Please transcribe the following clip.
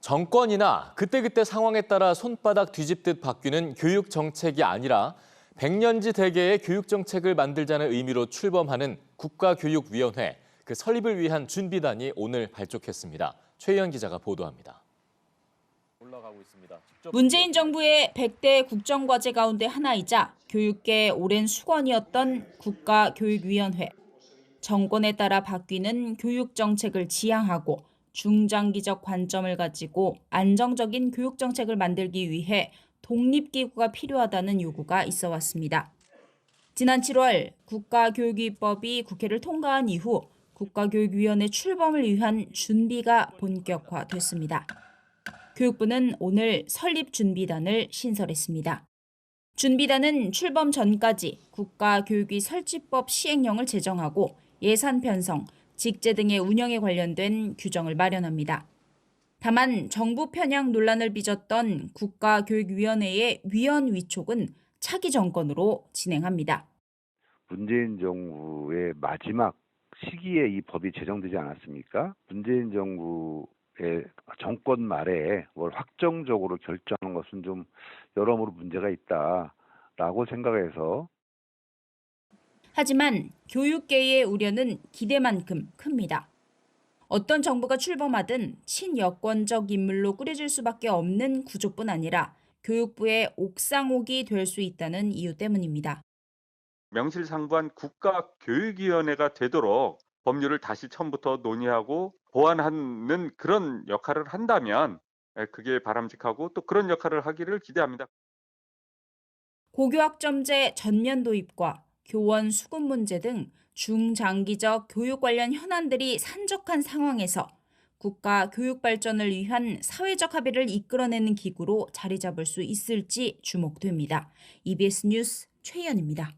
정권이나 그때그때 상황에 따라 손바닥 뒤집듯 바뀌는 교육 정책이 아니라 백년지 대계의 교육 정책을 만들자는 의미로 출범하는 국가교육위원회, 그 설립을 위한 준비단이 오늘 발족했습니다. 최희연 기자가 보도합니다. 문재인 정부의 100대 국정과제 가운데 하나이자 교육계의 오랜 수건이었던 국가교육위원회. 정권에 따라 바뀌는 교육 정책을 지향하고 중장기적 관점을 가지고 안정적인 교육 정책을 만들기 위해 독립기구가 필요하다는 요구가 있어 왔습니다. 지난 7월 국가교육위법이 국회를 통과한 이후 국가교육위원회 출범을 위한 준비가 본격화됐습니다. 교육부는 오늘 설립준비단을 신설했습니다. 준비단은 출범 전까지 국가교육위 설치법 시행령을 제정하고 예산 편성, 직제 등의 운영에 관련된 규정을 마련합니다. 다만 정부 편향 논란을 빚었던 국가교육위원회의 위원 위촉은 차기 정권으로 진행합니다. 문재인 정부의 마지막 시기에 이 법이 제정되지 않았습니까? 문재인 정부의 정권 말에 뭘 확정적으로 결정하는 것은 좀 여러모로 문제가 있다라고 생각해서. 하지만 교육계의 우려는 기대만큼 큽니다. 어떤 정부가 출범하든 친여권적 인물로 꾸려질 수밖에 없는 구조뿐 아니라 교육부의 옥상옥이 될 수 있다는 이유 때문입니다. 명실상부한 국가교육위원회가 되도록 법률을 다시 처음부터 논의하고 보완하는 그런 역할을 한다면 그게 바람직하고 또 그런 역할을 하기를 기대합니다. 고교학점제 전면 도입과 교원 수급 문제 등 중장기적 교육 관련 현안들이 산적한 상황에서 국가 교육 발전을 위한 사회적 합의를 이끌어내는 기구로 자리 잡을 수 있을지 주목됩니다. EBS 뉴스 최희연입니다.